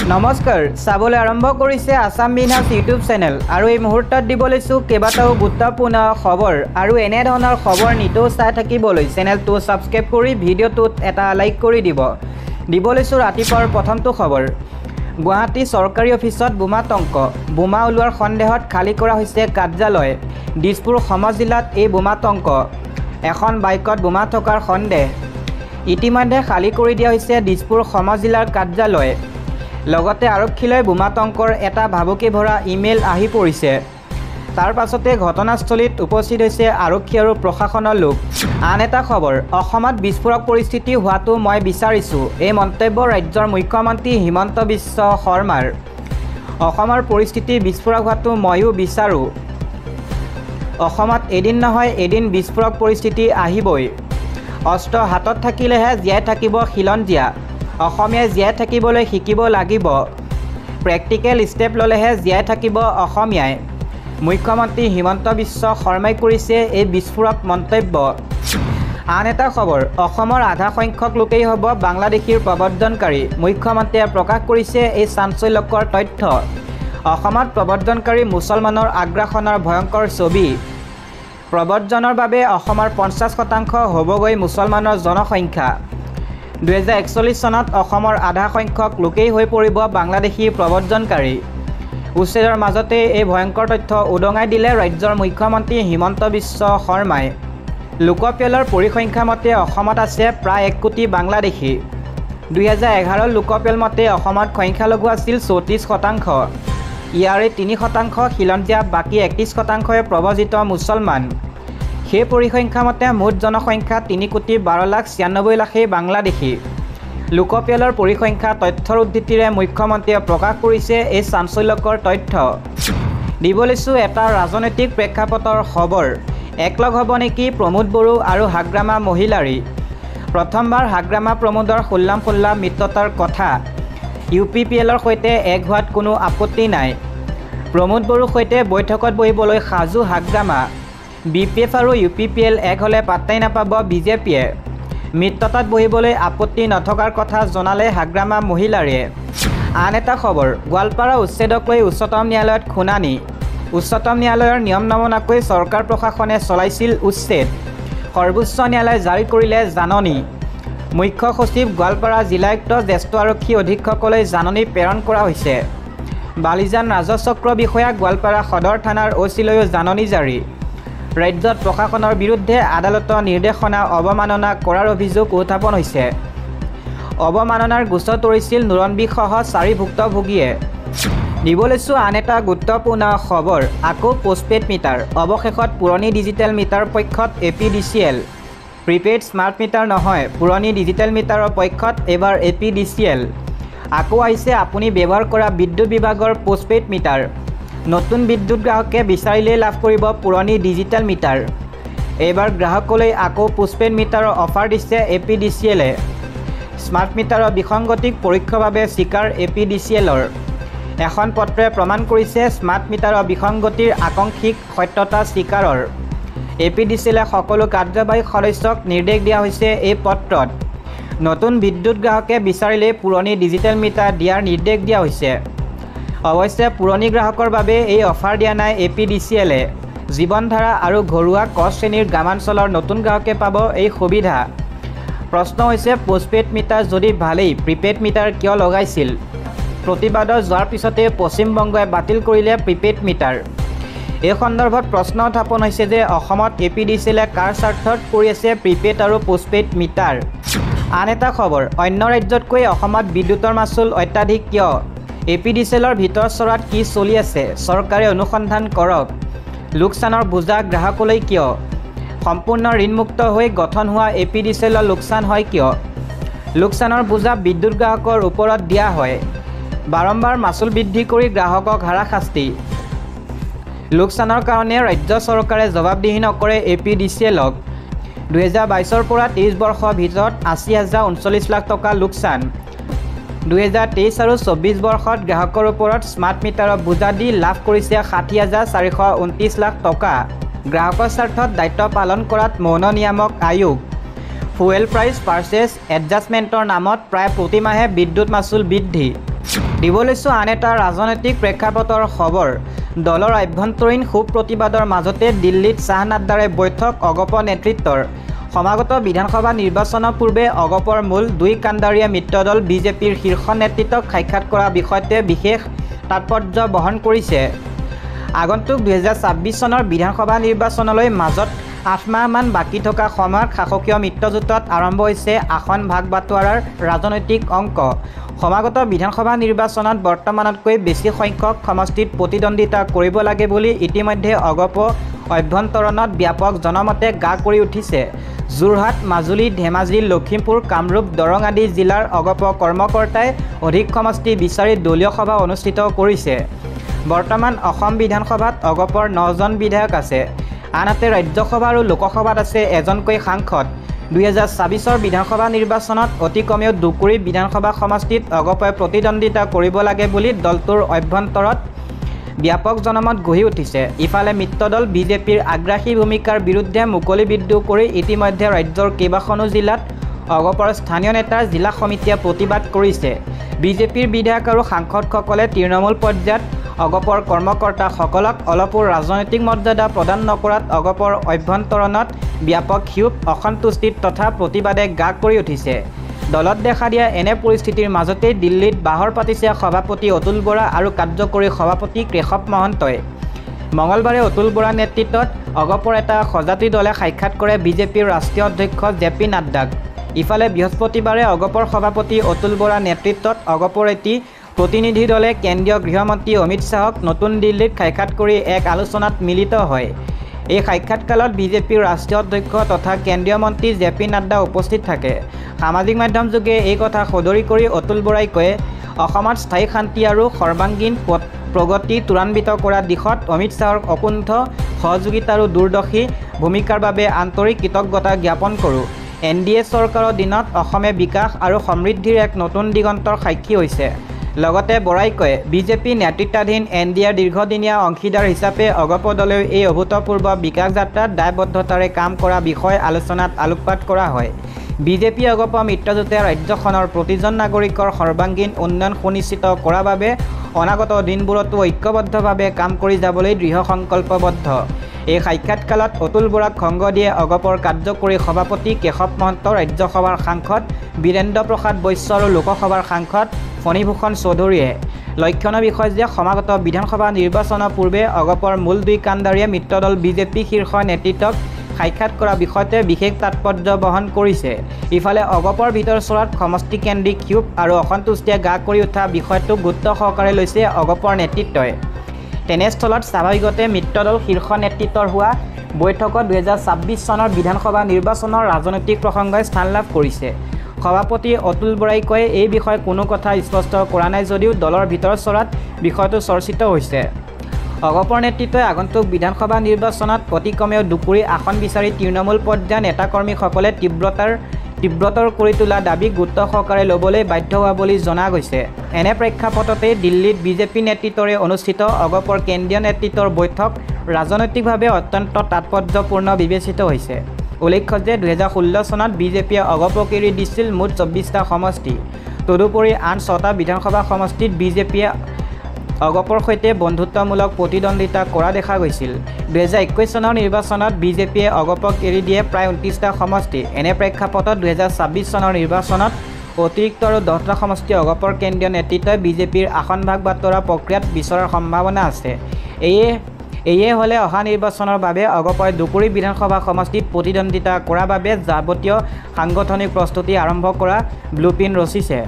নমস্কাৰ চাবলৈ আৰম্ভ কৰিছে আসাম বিনাছ ইউটিউব চেনেল আৰু এই মুহূৰ্তত দিব লৈছো কেইবাটাও গুৰুত্বপূৰ্ণ খবৰ আৰু এনে ধৰণৰ খবৰ নিতৌ চাই থাকিবলৈ চেনেলটো সাবস্ক্ৰাইব কৰি ভিডিঅ'টোত এটা লাইক কৰি দিব লৈছো ৰাতিপুৱাৰ প্ৰথমটো খবৰ গুৱাহাটী চৰকাৰী অফিচত বোমাতংক বোমা ওলোৱাৰ সন্দেহত খালি কৰা হৈছে কাৰ্যালয় দিছপুৰ সমজিলাত এই বোমাতংক এখন বাইকত বোমা থকাৰ সন্দেহ ইতিমধ্যে খালি কৰি দিয়া হৈছে দিছপুৰ সমজিলাৰ কাৰ্যালয় লগতে আৰক্ষীলৈ বোমাতংকৰ এটা ভাবুকি ভৰা ইমেইল আহি পৰিছে তাৰ পাছতে ঘটনাস্থলীত উপস্থিত হৈছে আৰক্ষী আৰু প্ৰশাসনৰ লোক আন এটা খবৰ অসমত বিস্ফোৰক পৰিস্থিতি হোৱাটো মই বিচাৰিছো এই মন্তব্য ৰাজ্যৰ মুখ্যমন্ত্ৰী হিমন্ত বিশ্ব শৰ্মাৰ অসমৰ পৰিস্থিতি বিস্ফোৰক হোৱাটো ময়ো বিচাৰো অসমত এদিন নহয় এদিন বিস্ফোৰক পৰিস্থিতি আহিবই অস্ত্ৰ হাতত থাকিলেহে জীয়াই থাকিব খিলঞ্জীয়া অসমীয়াই জীয়াই থাকিবলৈ শিকিব লাগিব প্ৰেক্টিকেল ষ্টেপ ললেহে জীয়াই থাকিব অসমীয়াই মুখ্যমন্ত্ৰী হিমন্ত বিশ্ব শৰ্মাই কৰিছে এই বিস্ফোৰক মন্তব্য আন এটা খবৰ অসমৰ আধা সংখ্যক লোকেই হ'ব বাংলাদেশীৰ প্ৰৱৰ্তনকাৰী মুখ্যমন্ত্ৰীয়ে প্ৰকাশ কৰিছে এই চাঞ্চল্যকৰ তথ্য অসমত প্ৰৱৰ্তনকাৰী মুছলমানৰ আগ্ৰাসনৰ ভয়ংকৰ ছবি প্ৰৱৰ্তনৰ বাবে অসমৰ 50% হ'বগৈ মুছলমানৰ জনসংখ্যা 2041 চনত অসমৰ আধা সংখ্যক লোকেই হৈ পৰিব বাংলাদেশী প্ৰৱৰ্তনকাৰী উচ্ছেদৰ মাজতে এই ভয়ংকৰ তথ্য উদঙাই দিলে ৰাজ্যৰ মুখ্যমন্ত্ৰী হিমন্ত বিশ্ব শৰ্মাই লোকপিয়লৰ পৰিসংখ্যা মতে অসমত আছে প্ৰায় 1 কোটি বাংলাদেশী 2011 লোকপিয়ল মতে অসমত সংখ্যালঘু আছিল 34% ইয়াৰে 3% খিলঞ্জীয়া বাকী 31%য়ে প্ৰব্ৰজিত মুছলমান সেই পৰিসংখ্যা মতে মুঠ জনসংখ্যা 3,12,96,00,000 বাংলাদেশী লোকপিয়লৰ পৰিসংখ্যা তথ্যৰ উদ্ধৃতিৰে মুখ্যমন্ত্ৰীয়ে প্ৰকাশ কৰিছে এই চাঞ্চল্যকৰ তথ্য দিব লৈছো এটা ৰাজনৈতিক প্ৰেক্ষাপটৰ খবৰ একলগ হ'ব নেকি প্ৰমোদ বড়ো আৰু হাগ্ৰামা মহিলাৰী প্ৰথমবাৰ হাগ্ৰামা প্ৰমোদৰ খুল্লাম মিত্ৰতাৰ কথা ইউপিপিএলৰ সৈতে এক হোৱাত কোনো আপত্তি নাই প্ৰমোদ বড়োৰ সৈতে বৈঠকত বহিবলৈ সাজু হাগ্ৰামা বিপিএফ আৰু ইউপিপিএল এক হলে পাত্তাই নাপাব বিজেপিয়ে মিত্ৰতাত বহিবলৈ আপত্তি নথকাৰ কথা জনালে হাগ্ৰামা মহিলাৰীয়ে আন এটা খবৰ গোৱালপাৰা উচ্ছেদক লৈ উচ্চতম ন্যায়ালয়ত শুনানি উচ্চতম ন্যায়ালয়ৰ নিয়ম নমনাকৈ চৰকাৰ প্ৰশাসনে চলাইছিল উচ্ছেদ সৰ্বোচ্চ ন্যায়ালয়ে জাৰি কৰিলে জাননী মুখ্য সচিব গোৱালপাৰা জিলায়ুক্ত জ্যেষ্ঠ আৰক্ষী অধীক্ষকলৈ জাননী প্ৰেৰণ কৰা হৈছে বালিজান ৰাজচক্ৰ বিষয়া গোৱালপাৰা সদৰ থানাৰ অচিলৈও জাননী জাৰি ৰাজ্যত প্ৰশাসনৰ বিৰুদ্ধে আদালতৰ নিৰ্দেশনা অৱমাননা কৰাৰ অভিযোগ উত্থাপন হৈছে অৱমাননাৰ গোচৰ তৰিছিল নুৰনবীসহ 4 ভুক্তভোগীয়ে দিব লৈছো আন এটা গুৰুত্বপূৰ্ণ খবৰ আকৌ পোষ্টপেড মিটাৰ অৱশেষত পুৰণি ডিজিটেল মিটাৰ পক্ষত এপিডিচিএল প্ৰিপেইড স্মাৰ্ট মিটাৰ নহয় পুৰণি ডিজিটেল মিটাৰৰ পক্ষত এবাৰ এপিডিচিএল আকৌ আহিছে আপুনি ব্যৱহাৰ কৰা বিদ্যুৎ বিভাগৰ পোষ্টপেড মিটাৰ নতুন বিদ্যুৎ গ্ৰাহকে বিচাৰিলেই লাভ কৰিব পুৰণি ডিজিটেল মিটাৰ এইবাৰ গ্ৰাহকলৈ আকৌ পোষ্টপেড মিটাৰৰ অফাৰ দিছে এপিডিচিএলে স্মাৰ্ট মিটাৰৰ বিসংগতিক পৰোক্ষভাৱে স্বীকাৰ এপিডিচিএলৰ এখন পত্ৰই প্ৰমাণ কৰিছে স্মাৰ্ট মিটাৰৰ বিসংগতিৰ আকাংক্ষিক সত্যতা স্বীকাৰৰ এপিডিচিএলে সকলো কাৰ্যবাহী সদস্যক নিৰ্দেশ দিয়া হৈছে এই পত্ৰত নতুন বিদ্যুৎ গ্ৰাহকে বিচাৰিলে পুৰণি ডিজিটেল মিটাৰ দিয়াৰ নিৰ্দেশ দিয়া হৈছে অৱশ্যে পুৰণি গ্ৰাহকৰ বাবে এই অফাৰ দিয়া নাই এপিডিচিএলে জীৱনধাৰা আৰু ঘৰুৱা ক শ্ৰেণীৰ গ্ৰামাঞ্চলৰ নতুন গ্ৰাহকে পাব এই সুবিধা প্ৰশ্ন হৈছে পোষ্টপেড মিটাৰ যদি ভালেই প্ৰিপেড মিটাৰ কিয় লগাইছিল প্ৰতিবাদৰ যোৱাৰ পিছতে পশ্চিম বংগই বাতিল কৰিলে প্ৰিপেড মিটাৰ এই সন্দৰ্ভত প্ৰশ্ন উত্থাপন হৈছে যে অসমত এপিডিচিএলে কাৰ স্বাৰ্থত কৰি আছে প্ৰিপেড আৰু পোষ্টপেড মিটাৰ আন এটা খবৰ অন্য ৰাজ্যতকৈ অসমত বিদ্যুতৰ মাচুল অত্যাধিক কিয় এপিডিচিএলৰ ভিতৰ চৰাত কি চলি আছে চৰকাৰে অনুসন্ধান কৰক লোকচানৰ বোজা গ্ৰাহকলৈ কিয় সম্পূৰ্ণ ঋণমুক্ত হৈ গঠন হোৱা এপিডিচিএলৰ লোকচান হয় কিয় লোকচানৰ বোজা বিদ্যুৎ গ্ৰাহকৰ ওপৰত দিয়া হয় বাৰম্বাৰ মাচুল বৃদ্ধি কৰি গ্ৰাহকক হাৰাশাস্তি লোকচানৰ কাৰণে ৰাজ্য চৰকাৰে জবাবদিহি নকৰে এপিডিচিএলক 2022 পৰা 23 বৰ্ষৰ ভিতৰত 80,039 লাখ টকা লোকচান 2023 আৰু 24 বৰ্ষত গ্ৰাহকৰ ওপৰত স্মাৰ্ট মিটাৰৰ বোজা দি লাভ কৰিছে 60,429 লাখ টকা গ্ৰাহকৰ স্বাৰ্থত দায়িত্ব পালন কৰাত মৌন নিয়ামক আয়োগ ফুয়েল প্ৰাইচ পাৰ্চেছ এডজাষ্টমেণ্টৰ নামত প্ৰায় প্ৰতিমাহে বিদ্যুৎ মাচুল বৃদ্ধি দিব লৈছোঁ আন এটা ৰাজনৈতিক প্ৰেক্ষাপটৰ খবৰ। দলৰ আভ্যন্তৰীণ ক্ষোভ প্ৰতিবাদৰ মাজতে দিল্লীত শ্বাহ নাড্ডাৰে বৈঠক অগপ নেতৃত্বৰ। সমাগত বিধানসভা নিৰ্বাচনৰ পূৰ্বে অগপৰ মূল দুই কাণ্ডাৰীয়া মিত্ৰদল বিজেপিৰ শীৰ্ষ নেতৃত্বক সাক্ষাৎ কৰা বিষয়টোৱে বিশেষ তাৎপৰ্য বহন কৰিছে। আগন্তুক 2026 চনৰ বিধানসভা নিৰ্বাচনলৈ মাজত 8 মাহমান বাকী থকা সময়ত শাসকীয় মিত্ৰজোঁটত আৰম্ভ হৈছে আসন ভাগ বাটোৱাৰাৰ ৰাজনৈতিক অংক। সমাগত বিধানসভা নিৰ্বাচনত বৰ্তমানতকৈ বেছি সংখ্যক সমষ্টিত প্ৰতিদ্বন্দ্বিতা কৰিব লাগে বুলি ইতিমধ্যে অগপ অভ্যন্তৰণত ব্যাপক জনমতে গা কৰি উঠিছে। যোৰহাট, মাজুলী, ধেমাজি, লখিমপুৰ, কামৰূপ, দৰং আদি জিলাৰ অগপ কৰ্মকৰ্তাই অধিক সমষ্টি বিচাৰি দলীয় সভা অনুষ্ঠিত কৰিছে। বৰ্তমান অসম বিধানসভাত অগপৰ 9 জন বিধায়ক আছে। আনহাতে ৰাজ্যসভা আৰু লোকসভাত আছে এজনকৈ সাংসদ। 2026 বিধানসভা নিৰ্বাচনত অতি কমেও দুকুৰি বিধানসভা সমষ্টিত অগপই প্ৰতিদ্বন্দ্বিতা কৰিব লাগে বুলি দলটোৰ অভ্যন্তৰত ব্যাপক জনমত গঢ়ি উঠিছে। ইফালে মিত্ৰদল বিজেপিৰ আগ্ৰাসী ভূমিকাৰ বিৰুদ্ধে মুকলি বিদ্ৰোহ কৰি ইতিমধ্যে ৰাজ্যৰ কেইবাখনো জিলাত অগপৰ স্থানীয় নেতাৰ জিলা সমিতিয়ে প্ৰতিবাদ কৰিছে। বিজেপিৰ বিধায়ক আৰু সাংসদসকলে তৃণমূল পৰ্যায়ত অগপৰ কৰ্মকৰ্তাসকলক অলপো ৰাজনৈতিক মৰ্যাদা প্ৰদান নকৰাত অগপৰ অভ্যন্তৰণত ব্যাপক ক্ষোভ, অসন্তুষ্টি তথা প্ৰতিবাদে গা কৰি উঠিছে। দলত দেখা দিয়া এনে পৰিস্থিতিৰ মাজতেই দিল্লীত বাহৰ পাতিছে সভাপতি অতুল বৰা আৰু কাৰ্যকৰী সভাপতি কেশৱ মহন্তই। মঙলবাৰে অতুল বৰাৰ নেতৃত্বত অগপৰ এটা সজাতি দলে সাক্ষাৎ কৰে বিজেপিৰ ৰাষ্ট্ৰীয় অধ্যক্ষ জে.পি. নাড্ডাক। ইফালে বৃহস্পতিবাৰে অগপৰ সভাপতি অতুল বৰাৰ নেতৃত্বত অগপৰ এটি প্ৰতিনিধি দলে কেন্দ্ৰীয় গৃহমন্ত্ৰী অমিত শ্বাহক নতুন দিল্লীত সাক্ষাৎ কৰি এক আলোচনাত মিলিত হয়। এই সাক্ষাৎকালত বিজেপিৰ ৰাষ্ট্ৰীয় অধ্যক্ষ তথা কেন্দ্ৰীয় মন্ত্ৰী জে.পি. নাড্ডা উপস্থিত থাকে। সামাজিক মাধ্যমযোগে এই কথা সদৰি কৰি অতুল বৰাই কয়, অসমত স্থায়ী শান্তি আৰু সৰ্বাংগীন প্ৰগতি ত্বৰান্বিত কৰাৰ দিশত অমিত শ্বাহৰ অকুণ্ঠ সহযোগিতা আৰু দূৰদৰ্শী ভূমিকাৰ বাবে আন্তৰিক কৃতজ্ঞতা জ্ঞাপন কৰোঁ। NDA চৰকাৰৰ দিনত অসমে বিকাশ আৰু সমৃদ্ধিৰ এক নতুন দিগন্তৰ সাক্ষী হৈছে। লগতে বৰাই কয়, বিজেপি নেতৃত্বাধীন NDAৰ দীৰ্ঘদিনীয়া অংশীদাৰ হিচাপে অগপ দলেও এই অভূতপূৰ্ব বিকাশ যাত্ৰাত দায়বদ্ধতাৰে কাম কৰা বিষয় আলোচনাত আলোকপাত কৰা হয়। বিজেপি অগপ মিত্ৰজোঁটে ৰাজ্যখনৰ প্ৰতিজন নাগৰিকৰ সৰ্বাংগীন উন্নয়ন সুনিশ্চিত কৰাৰ বাবে অনাগত দিনবোৰতো ঐক্যবদ্ধভাৱে কাম কৰি যাবলৈ দৃঢ় সংকল্পবদ্ধ। এই সাক্ষাৎকালত অতুল বৰাক সংগ দিয়ে অগপৰ কাৰ্যকৰী সভাপতি কেশৱ মহন্ত, ৰাজ্যসভাৰ সাংসদ বীৰেন্দ্ৰ প্ৰসাদ বৈশ্য আৰু লোকসভাৰ সাংসদ ফণীভূষণ চৌধুৰীয়ে। লক্ষণীয় বিষয় যে সমাগত বিধানসভা নিৰ্বাচনৰ পূৰ্বে অগপৰ মূল দুই কাণ্ডাৰীয়ে মিত্ৰদল বিজেপি শীৰ্ষ নেতৃত্বক সাক্ষাৎ কৰা বিষয়টোৱে বিশেষ তাৎপৰ্য বহন কৰিছে। ইফালে অগপৰ ভিতৰচৰাত সমষ্টিকেন্দ্ৰিক ক্ষোভ আৰু অসন্তুষ্টিয়ে গা কৰি উঠা বিষয়টোক গুৰুত্ব সহকাৰে লৈছে অগপৰ নেতৃত্বই। তেনেস্থলত স্বাভাৱিকতে মিত্ৰদল শীৰ্ষ নেতৃত্বৰ হোৱা বৈঠকত 2026 চনৰ বিধানসভা নিৰ্বাচনৰ ৰাজনৈতিক প্ৰসংগই স্থান লাভ কৰিছে। সভাপতি অতুল বৰাই কয়, এই বিষয়ে কোনো কথা স্পষ্ট কৰা নাই যদিও দলৰ ভিতৰচৰাত বিষয়টো চৰ্চিত হৈছে। অগপৰ নেতৃত্বই আগন্তুক বিধানসভা নিৰ্বাচনত অতি কমেও দুকুৰি আসন বিচাৰি তৃণমূল পৰ্যায়ৰ নেতাকৰ্মীসকলে তীব্ৰতৰ কৰি তোলা দাবী গুৰুত্ব সহকাৰে ল'বলৈ বাধ্য হোৱা বুলি জনা গৈছে। এনে প্ৰেক্ষাপটতে দিল্লীত বিজেপি নেতৃত্বৰে অনুষ্ঠিত অগপৰ কেন্দ্ৰীয় নেতৃত্বৰ বৈঠক ৰাজনৈতিকভাৱে অত্যন্ত তাৎপৰ্যপূৰ্ণ বিবেচিত হৈছে। উল্লেখ্য যে 2016 চনত বিজেপিয়ে অগপক এৰি দিছিল মুঠ 24টা সমষ্টি। তদুপৰি আন 6টা বিধানসভা সমষ্টিত বিজেপিয়ে অগপৰ সৈতে বন্ধুত্বমূলক প্ৰতিদ্বন্দ্বিতা কৰা দেখা গৈছিল। 2021 চনৰ নিৰ্বাচনত বিজেপিয়ে অগপক এৰি দিয়ে প্ৰায় 29টা সমষ্টি। এনে প্ৰেক্ষাপটত 2026 চনৰ নিৰ্বাচনত অতিৰিক্ত আৰু 10টা সমষ্টি অগপৰ কেন্দ্ৰীয় নেতৃত্বই বিজেপিৰ আসন ভাগ বাটোৱাৰা প্ৰক্ৰিয়াত বিচৰাৰ সম্ভাৱনা আছে। এয়ে হ'লে অহা নিৰ্বাচনৰ বাবে অগপই দুকুৰি বিধানসভা সমষ্টিত প্ৰতিদ্বন্দ্বিতা কৰাৰ বাবে যাৱতীয় সাংগঠনিক প্ৰস্তুতি আৰম্ভ কৰা ব্লুপ্ৰিণ্ট ৰচিছে।